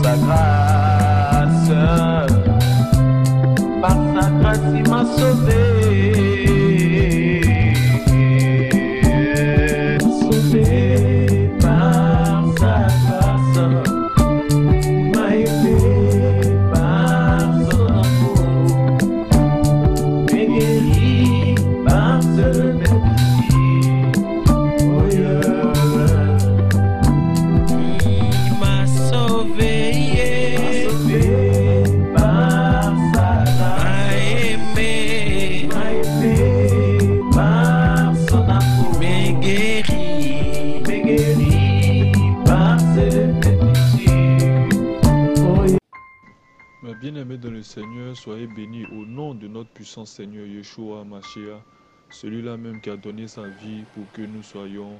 sa grâce. Par sa grâce, il m'a sauvé. Sauvé par sa grâce. M'a aimé par son amour. M'est guéri par ce même outil. Oh yeah. Il m'a sauvé, par sa grâce. M'a aimé par son amour. M'est guéri par ce même outil. Oh yeah. Mes bien-aimés dans le Seigneur, soyez bénis au nom de notre puissant Seigneur Yeshua Mashiach, celui-là même qui a donné sa vie pour que nous soyons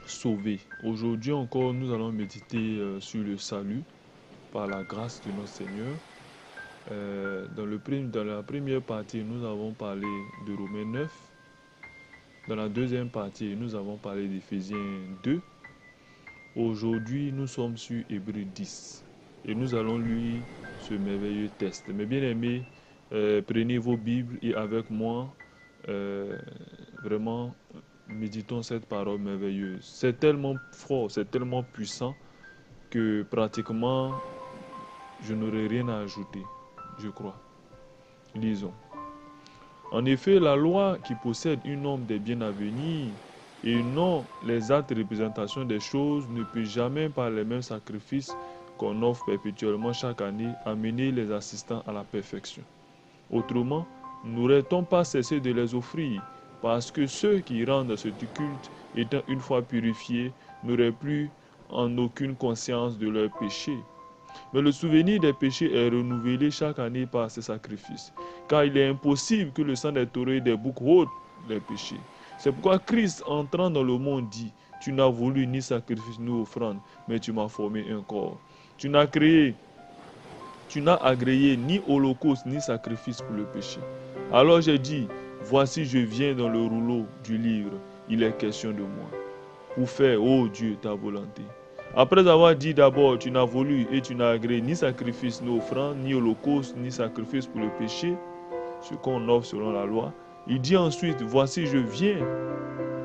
sauvés. Aujourd'hui encore, nous allons méditer sur le salut par la grâce de notre Seigneur. Dans la première partie, nous avons parlé de Romains 9. Dans la deuxième partie, nous avons parlé d'Éphésiens 2. Aujourd'hui, nous sommes sur Hébreux 10. Et nous allons lire ce merveilleux texte. Mes bien-aimés, prenez vos Bibles et avec moi, vraiment, méditons cette parole merveilleuse. C'est tellement fort, c'est tellement puissant que pratiquement, je n'aurai rien à ajouter, je crois. Lisons. En effet, la loi qui possède une norme des biens à venir et non les actes représentations des choses ne peut jamais par les mêmes sacrifices qu'on offre perpétuellement chaque année amener les assistants à la perfection. Autrement, n'aurait-on pas cessé de les offrir parce que ceux qui rendent ce culte, étant une fois purifiés, n'auraient plus en aucune conscience de leurs péchés. Mais le souvenir des péchés est renouvelé chaque année par ces sacrifices, car il est impossible que le sang des taureaux et des boucs ôte les péchés. C'est pourquoi Christ, entrant dans le monde, dit « Tu n'as voulu ni sacrifice ni offrande, mais tu m'as formé un corps. Tu n'as agréé ni holocauste ni sacrifice pour le péché. Alors j'ai dit, voici je viens dans le rouleau du livre, il est question de moi, pour faire, ô Dieu, ta volonté. Après avoir dit d'abord, tu n'as voulu et tu n'as agréé ni sacrifice ni offrande, ni holocauste, ni sacrifice pour le péché, ce qu'on offre selon la loi, il dit ensuite, voici je viens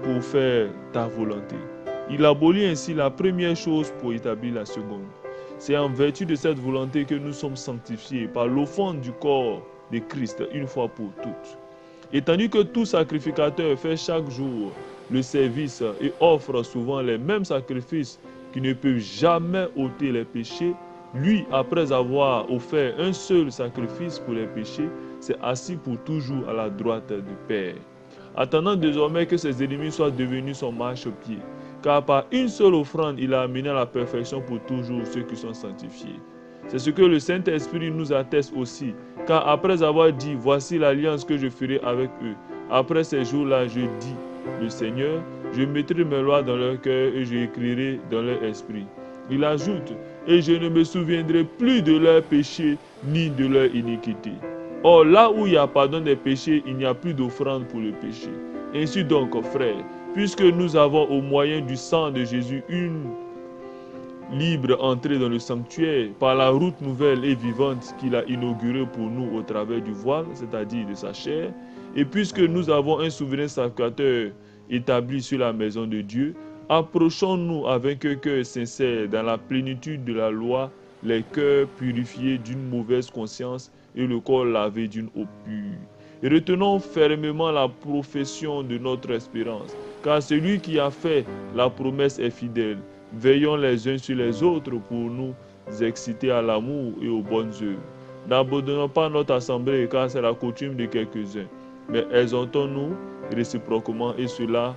pour faire ta volonté. Il abolit ainsi la première chose pour établir la seconde. C'est en vertu de cette volonté que nous sommes sanctifiés par l'offrande du corps de Christ une fois pour toutes. Et tandis que tout sacrificateur fait chaque jour le service et offre souvent les mêmes sacrifices qui ne peuvent jamais ôter les péchés, lui, après avoir offert un seul sacrifice pour les péchés, s'est assis pour toujours à la droite du Père, attendant désormais que ses ennemis soient devenus son marchepied. Car par une seule offrande, il a amené à la perfection pour toujours ceux qui sont sanctifiés. C'est ce que le Saint-Esprit nous atteste aussi. Car après avoir dit, voici l'alliance que je ferai avec eux. Après ces jours-là, je dis, le Seigneur, je mettrai mes lois dans leur cœur et je écrirai dans leur esprit. Il ajoute, et je ne me souviendrai plus de leurs péchés ni de leur iniquité. Or, là où il y a pardon des péchés, il n'y a plus d'offrande pour le péché. Ainsi donc, frères, puisque nous avons au moyen du sang de Jésus une libre entrée dans le sanctuaire par la route nouvelle et vivante qu'il a inaugurée pour nous au travers du voile, c'est-à-dire de sa chair, et puisque nous avons un souverain sacrificateur établi sur la maison de Dieu, approchons-nous avec un cœur sincère dans la plénitude de la loi, les cœurs purifiés d'une mauvaise conscience et le corps lavé d'une eau pure. Et retenons fermement la profession de notre espérance, car celui qui a fait la promesse est fidèle. Veillons les uns sur les autres pour nous exciter à l'amour et aux bonnes œuvres. N'abandonnons pas notre assemblée, car c'est la coutume de quelques-uns, mais exhortons-nous réciproquement, et cela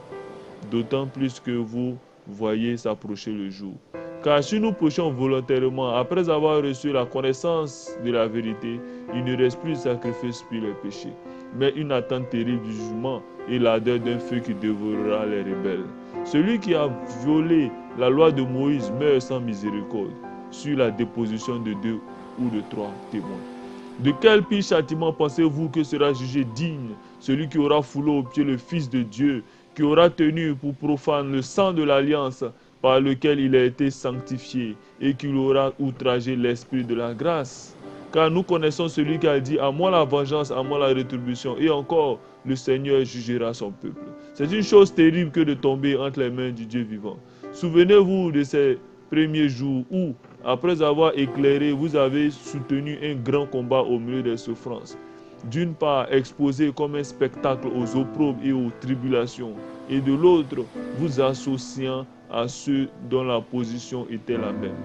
d'autant plus que vous voyez s'approcher le jour. Car si nous prêchons volontairement, après avoir reçu la connaissance de la vérité, il ne reste plus de sacrifice pour les péchés, mais une attente terrible du jugement et l'ardeur d'un feu qui dévorera les rebelles. Celui qui a violé la loi de Moïse meurt sans miséricorde, sur la déposition de 2 ou de 3 témoins. De quel pire châtiment pensez-vous que sera jugé digne celui qui aura foulé aux pieds le Fils de Dieu, qui aura tenu pour profane le sang de l'alliance, par lequel il a été sanctifié et qu'il aura outragé l'esprit de la grâce. Car nous connaissons celui qui a dit, à moi la vengeance, à moi la rétribution. Et encore, le Seigneur jugera son peuple. C'est une chose terrible que de tomber entre les mains du Dieu vivant. Souvenez-vous de ces premiers jours où, après avoir éclairé, vous avez soutenu un grand combat au milieu des souffrances. D'une part, exposé comme un spectacle aux opprobes et aux tribulations, et de l'autre, vous associant à ceux dont la position était la même.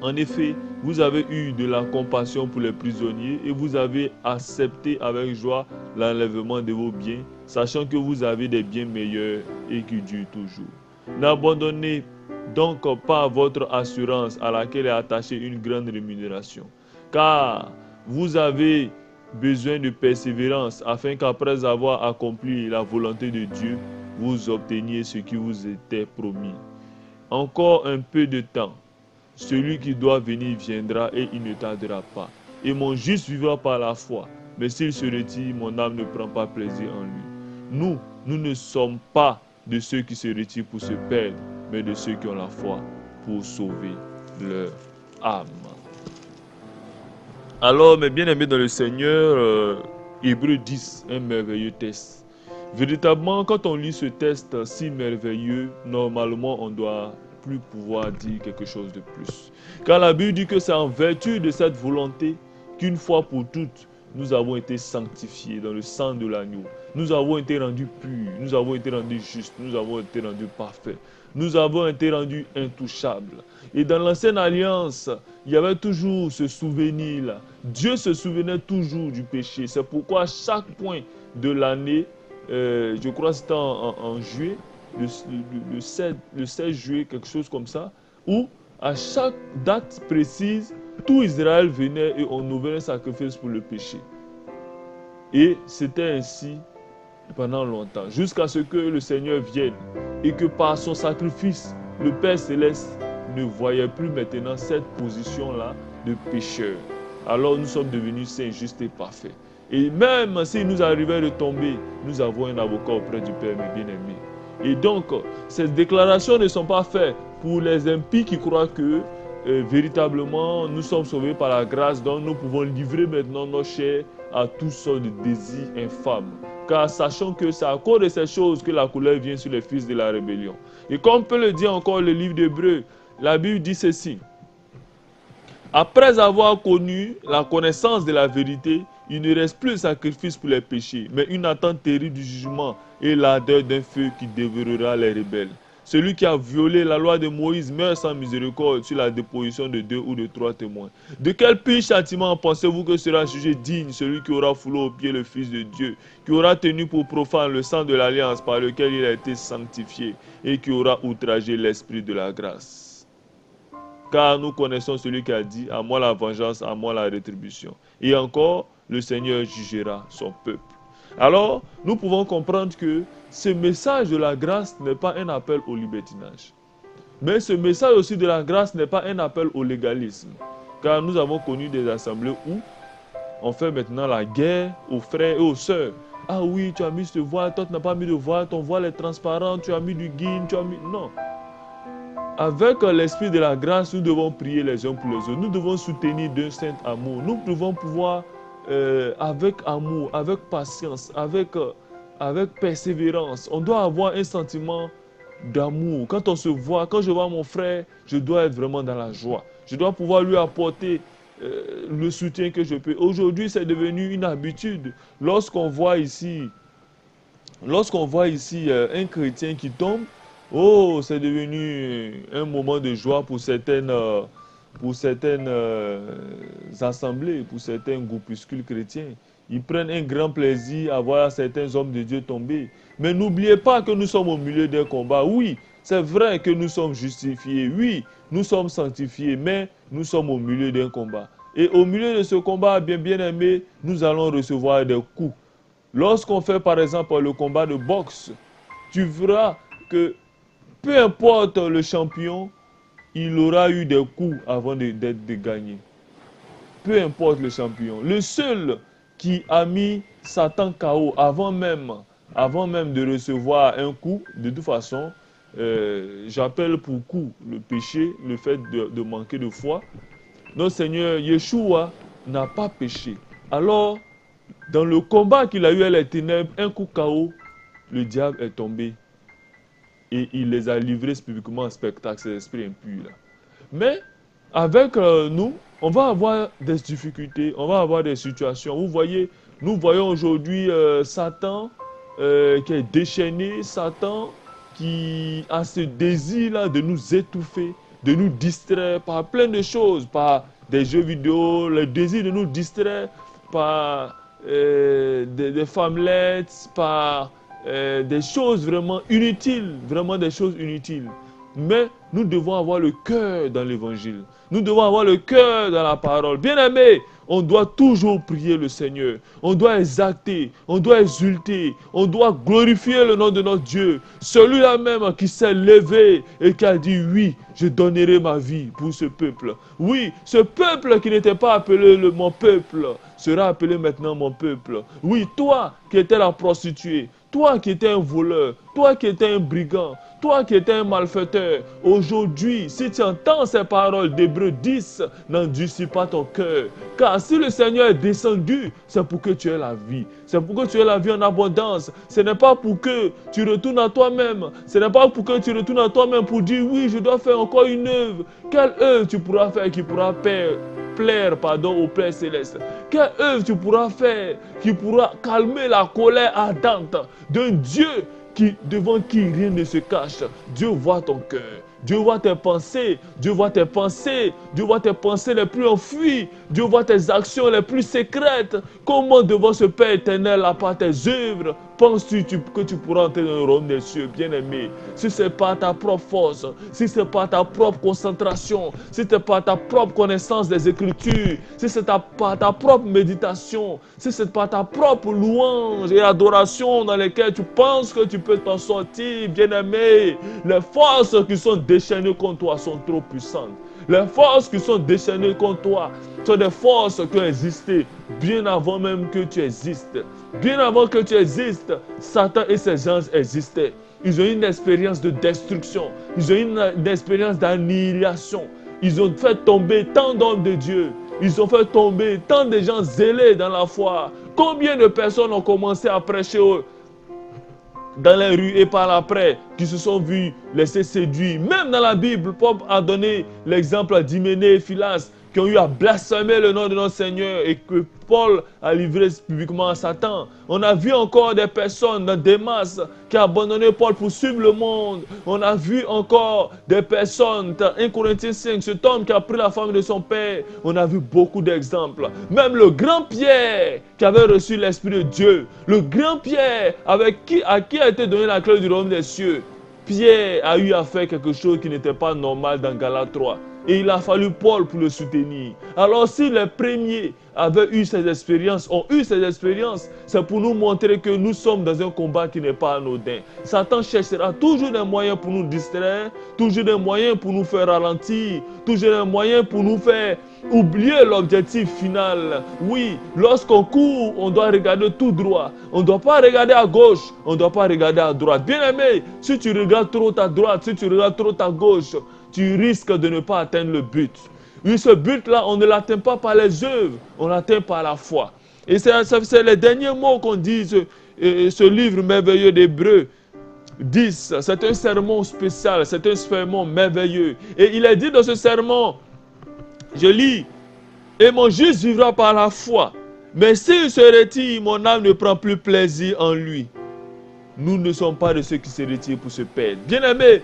En effet, vous avez eu de la compassion pour les prisonniers et vous avez accepté avec joie l'enlèvement de vos biens, sachant que vous avez des biens meilleurs et qui durent toujours. N'abandonnez donc pas votre assurance à laquelle est attachée une grande rémunération, car vous avez besoin de persévérance afin qu'après avoir accompli la volonté de Dieu, vous obteniez ce qui vous était promis. Encore un peu de temps. Celui qui doit venir viendra et il ne tardera pas. Et mon juste vivra par la foi. Mais s'il se retire, mon âme ne prend pas plaisir en lui. Nous ne sommes pas de ceux qui se retirent pour se perdre, mais de ceux qui ont la foi pour sauver leur âme. Alors, mes bien-aimés dans le Seigneur, Hébreux 10, un merveilleux test. Véritablement, quand on lit ce test si merveilleux, normalement, on doit plus pouvoir dire quelque chose de plus. Car la Bible dit que c'est en vertu de cette volonté qu'une fois pour toutes, nous avons été sanctifiés dans le sang de l'agneau. Nous avons été rendus purs, nous avons été rendus justes, nous avons été rendus parfaits. Nous avons été rendus intouchables. Et dans l'ancienne alliance, il y avait toujours ce souvenir-là. Dieu se souvenait toujours du péché. C'est pourquoi à chaque point de l'année, je crois que c'était en juillet, le 16 juillet, quelque chose comme ça, où à chaque date précise, tout Israël venait et on ouvrait un sacrifice pour le péché. Et c'était ainsi pendant longtemps, jusqu'à ce que le Seigneur vienne et que par son sacrifice, le Père Céleste ne voyait plus maintenant cette position-là de pécheur. Alors nous sommes devenus saints, justes et parfaits. Et même s'il nous arrivait de tomber, nous avons un avocat auprès du Père, mes bien-aimés. Et donc, ces déclarations ne sont pas faites pour les impies qui croient que véritablement nous sommes sauvés par la grâce, donc nous pouvons livrer maintenant nos chairs à toutes sortes de désirs infâmes. Car sachant que c'est à cause de ces choses que la colère vient sur les fils de la rébellion. Et comme peut le dire encore le livre d'Hébreux, la Bible dit ceci. Après avoir connu la connaissance de la vérité, il ne reste plus de sacrifice pour les péchés, mais une attente terrible du jugement et l'ardeur d'un feu qui dévorera les rebelles. Celui qui a violé la loi de Moïse meurt sans miséricorde sur la déposition de 2 ou de 3 témoins. De quel pire châtiment pensez-vous que sera jugé digne celui qui aura foulé aux pieds le Fils de Dieu, qui aura tenu pour profane le sang de l'alliance par lequel il a été sanctifié et qui aura outragé l'esprit de la grâce? Car nous connaissons celui qui a dit, à moi la vengeance, à moi la rétribution. Et encore, le Seigneur jugera son peuple. Alors, nous pouvons comprendre que ce message de la grâce n'est pas un appel au libertinage. Mais ce message aussi de la grâce n'est pas un appel au légalisme. Car nous avons connu des assemblées où on fait maintenant la guerre aux frères et aux sœurs. Ah oui, tu as mis ce voile, toi tu n'as pas mis de voile, ton voile est transparent, tu as mis du guine, tu as mis... Non. Avec l'esprit de la grâce, nous devons prier les uns pour les autres. Nous devons soutenir d'un saint amour. Nous devons pouvoir, avec amour, avec patience, avec persévérance, on doit avoir un sentiment d'amour. Quand on se voit, quand je vois mon frère, je dois être vraiment dans la joie. Je dois pouvoir lui apporter le soutien que je peux. Aujourd'hui, c'est devenu une habitude. Lorsqu'on voit ici un chrétien qui tombe, oh, c'est devenu un moment de joie pour certaines assemblées, pour certains groupuscules chrétiens. Ils prennent un grand plaisir à voir certains hommes de Dieu tomber. Mais n'oubliez pas que nous sommes au milieu d'un combat. Oui, c'est vrai que nous sommes justifiés. Oui, nous sommes sanctifiés, mais nous sommes au milieu d'un combat. Et au milieu de ce combat, bien aimé, nous allons recevoir des coups. Lorsqu'on fait par exemple le combat de boxe, tu verras que peu importe le champion, il aura eu des coups avant d'être gagné. Peu importe le champion. Le seul qui a mis Satan KO avant même de recevoir un coup, de toute façon, j'appelle pour coup le péché, le fait de manquer de foi. Notre Seigneur Yeshua n'a pas péché. Alors, dans le combat qu'il a eu à les ténèbres, un coup KO, le diable est tombé. Et il les a livrés publiquement en spectacle, ces esprits impurs là. Mais avec nous, on va avoir des difficultés, on va avoir des situations. Vous voyez, nous voyons aujourd'hui Satan qui est déchaîné, Satan qui a ce désir-là de nous étouffer, de nous distraire par plein de choses, par des jeux vidéo, le désir de nous distraire par des femmelettes, par des choses vraiment inutiles, vraiment des choses inutiles. Mais nous devons avoir le cœur dans l'évangile. Nous devons avoir le cœur dans la parole. Bien-aimés, on doit toujours prier le Seigneur. On doit exalter, on doit exulter, on doit glorifier le nom de notre Dieu. Celui-là même qui s'est levé et qui a dit oui, je donnerai ma vie pour ce peuple. Oui, ce peuple qui n'était pas appelé mon peuple sera appelé maintenant mon peuple. Oui, toi qui étais la prostituée, toi qui étais un voleur, toi qui étais un brigand, toi qui étais un malfaiteur, aujourd'hui, si tu entends ces paroles d'Hébreux 10, n'endurcis pas ton cœur. Car si le Seigneur est descendu, c'est pour que tu aies la vie. C'est pour que tu aies la vie en abondance. Ce n'est pas pour que tu retournes à toi-même. Ce n'est pas pour que tu retournes à toi-même pour dire, oui, je dois faire encore une œuvre. Quelle œuvre tu pourras faire qui pourra plaire au Père Céleste? Quelle œuvre tu pourras faire qui pourra calmer la colère ardente d'un Dieu devant qui rien ne se cache? Dieu voit ton cœur. Dieu voit tes pensées, Dieu voit tes pensées, Dieu voit tes pensées les plus enfuies, Dieu voit tes actions les plus secrètes. Comment devant ce Père éternel, à part tes œuvres, penses-tu que tu pourras entrer dans le royaume des cieux, bien-aimé? Si ce n'est pas ta propre force, si ce n'est pas ta propre concentration, si ce n'est pas ta propre connaissance des Écritures, si ce n'est pas ta propre méditation, si ce n'est pas ta propre louange et adoration dans lesquelles tu penses que tu peux t'en sortir, bien-aimé, les forces qui sont déchaînées contre toi sont trop puissantes. Les forces qui sont déchaînées contre toi sont des forces qui ont existé bien avant même que tu existes. Bien avant que tu existes, Satan et ses gens existaient. Ils ont eu une expérience de destruction. Ils ont eu une expérience d'annihilation. Ils ont fait tomber tant d'hommes de Dieu. Ils ont fait tomber tant de gens zélés dans la foi. Combien de personnes ont commencé à prêcher dans les rues et par après, qui se sont vus laisser séduire. Même dans la Bible, Paul a donné l'exemple d'Hyménée et Philas, qui ont eu à blasphémer le nom de notre Seigneur et que Paul a livré publiquement à Satan. On a vu encore des personnes dans Démas qui ont abandonné Paul pour suivre le monde. On a vu encore des personnes, dans 1 Corinthiens 5, cet homme qui a pris la femme de son père. On a vu beaucoup d'exemples. Même le grand Pierre qui avait reçu l'Esprit de Dieu. Le grand Pierre à qui a été donné la clé du royaume des cieux. Pierre a eu à faire quelque chose qui n'était pas normal dans Galates 3. Et il a fallu Paul pour le soutenir. Alors si les premiers avaient eu ces expériences, ont eu ces expériences, c'est pour nous montrer que nous sommes dans un combat qui n'est pas anodin. Satan cherchera toujours des moyens pour nous distraire, toujours des moyens pour nous faire ralentir, toujours des moyens pour nous faire oublier l'objectif final. Oui, lorsqu'on court, on doit regarder tout droit. On ne doit pas regarder à gauche, on ne doit pas regarder à droite. Bien aimé, si tu regardes trop à droite, si tu regardes trop à gauche, tu risques de ne pas atteindre le but. Oui, ce but-là, on ne l'atteint pas par les œuvres, on l'atteint par la foi. Et c'est les derniers mots qu'on dit, ce livre merveilleux d'Hébreux 10. C'est un sermon spécial, c'est un sermon merveilleux. Et il est dit dans ce sermon, je lis, « Et mon juste vivra par la foi, mais s'il se retire, mon âme ne prend plus plaisir en lui. » Nous ne sommes pas de ceux qui se retirent pour se perdre. Bien-aimés,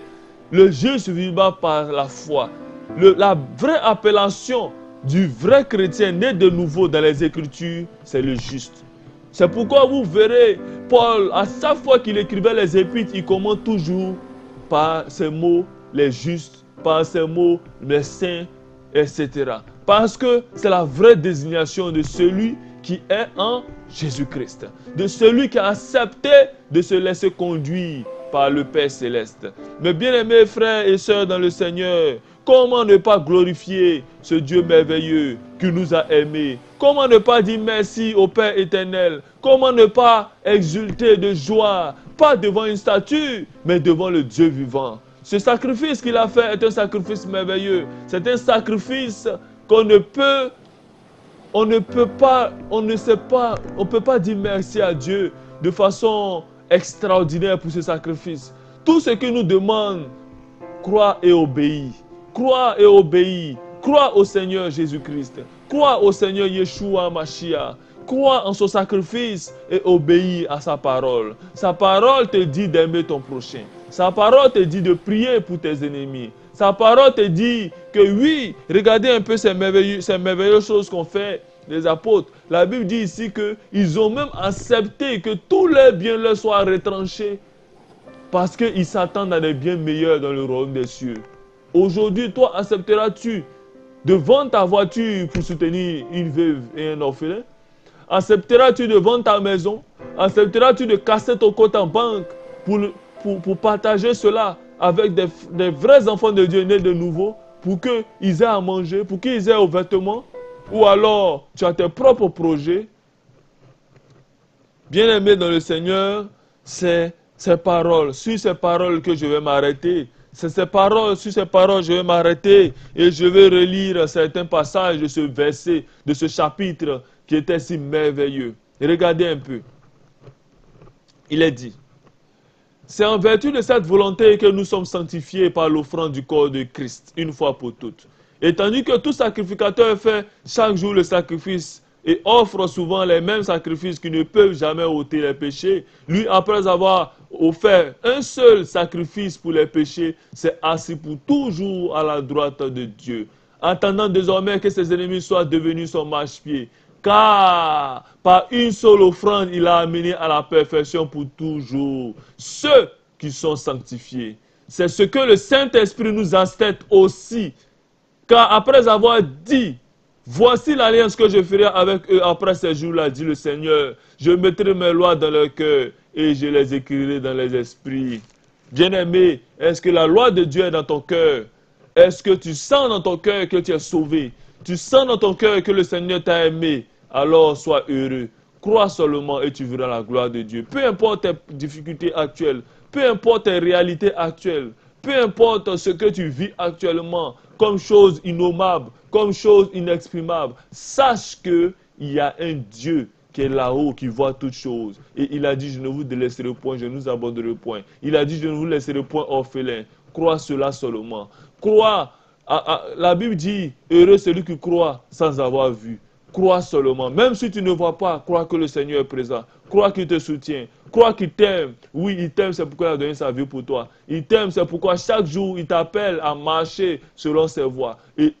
le juste vivra par la foi. La vraie appellation du vrai chrétien né de nouveau dans les Écritures, c'est le juste. C'est pourquoi vous verrez, Paul, à chaque fois qu'il écrivait les épîtres, il commence toujours par ces mots, les justes, par ces mots, les saints, etc. Parce que c'est la vraie désignation de celui qui est en Jésus-Christ. De celui qui a accepté de se laisser conduire par le Père Céleste. Mes bien-aimés frères et sœurs dans le Seigneur, comment ne pas glorifier ce Dieu merveilleux qui nous a aimés? Comment ne pas dire merci au Père éternel? Comment ne pas exulter de joie pas devant une statue, mais devant le Dieu vivant. Ce sacrifice qu'il a fait est un sacrifice merveilleux. C'est un sacrifice qu'on ne peut, on ne peut pas, on ne sait pas, on ne peut pas dire merci à Dieu de façon extraordinaire pour ce sacrifice. Tout ce qu'il nous demande, crois et obéis. Crois et obéis. Crois au Seigneur Jésus-Christ. Crois au Seigneur Yeshua Mashiach. Crois en son sacrifice et obéis à sa parole. Sa parole te dit d'aimer ton prochain. Sa parole te dit de prier pour tes ennemis. Sa parole te dit que oui, regardez un peu ces merveilleuses choses qu'ont fait les apôtres. La Bible dit ici qu'ils ont même accepté que tous leurs biens leur soient retranchés parce qu'ils s'attendent à des biens meilleurs dans le royaume des cieux. Aujourd'hui, toi, accepteras-tu de vendre ta voiture pour soutenir une veuve et un orphelin? Accepteras-tu de vendre ta maison? Accepteras-tu de casser ton compte en banque pour partager cela avec des vrais enfants de Dieu nés de nouveau, pour qu'ils aient à manger, pour qu'ils aient aux vêtements? Ou alors, tu as tes propres projets? Bien-aimé dans le Seigneur, c'est ces paroles, sur ces paroles que je vais m'arrêter. C'est ces paroles, sur ces paroles, je vais m'arrêter et je vais relire certains passages de ce verset, de ce chapitre qui était si merveilleux. Regardez un peu. Il est dit, c'est en vertu de cette volonté que nous sommes sanctifiés par l'offrande du corps de Christ, une fois pour toutes. Et tandis que tout sacrificateur fait chaque jour le sacrifice et offre souvent les mêmes sacrifices qui ne peuvent jamais ôter les péchés, lui, après avoir offert un seul sacrifice pour les péchés, s'est assis pour toujours à la droite de Dieu, attendant désormais que ses ennemis soient devenus son marchepied. Car par une seule offrande, il a amené à la perfection pour toujours ceux qui sont sanctifiés. C'est ce que le Saint-Esprit nous atteste aussi. Car après avoir dit, voici l'alliance que je ferai avec eux après ces jours-là, dit le Seigneur. Je mettrai mes lois dans leur cœur et je les écrirai dans les esprits. Bien-aimé, est-ce que la loi de Dieu est dans ton cœur? Est-ce que tu sens dans ton cœur que tu es sauvé? Tu sens dans ton cœur que le Seigneur t'a aimé? Alors sois heureux. Crois seulement et tu verras la gloire de Dieu. Peu importe tes difficultés actuelles, peu importe tes réalités actuelles, peu importe ce que tu vis actuellement comme chose innommable, comme chose inexprimable, sache qu'il y a un Dieu qui est là-haut, qui voit toutes choses. Et il a dit, je ne vous délaisserai point, je ne vous abandonnerai point. Il a dit, je ne vous laisserai point orphelin. Crois cela seulement. Crois. La Bible dit, heureux celui qui croit sans avoir vu. Crois seulement. Même si tu ne vois pas, crois que le Seigneur est présent. Crois qu'il te soutient. Crois qu'il t'aime. Oui, il t'aime, c'est pourquoi il a donné sa vie pour toi. Il t'aime, c'est pourquoi chaque jour, il t'appelle à marcher selon ses voies. Et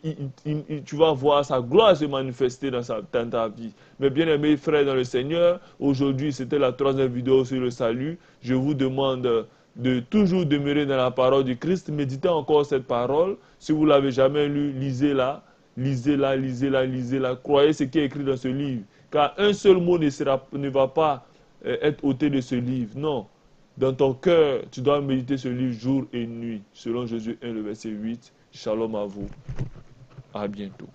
tu vas voir sa gloire se manifester dans ta vie. Mes bien-aimés frères dans le Seigneur, aujourd'hui, c'était la 3e vidéo sur le salut. Je vous demande de toujours demeurer dans la parole du Christ. Méditez encore cette parole. Si vous ne l'avez jamais lue, lisez-la. Lisez-la, lisez-la, lisez-la. Croyez ce qui est écrit dans ce livre. Car un seul mot ne va pas être ôté de ce livre. Non. Dans ton cœur, tu dois méditer ce livre jour et nuit. Selon Jésus 1, le verset 8. Shalom à vous. À bientôt.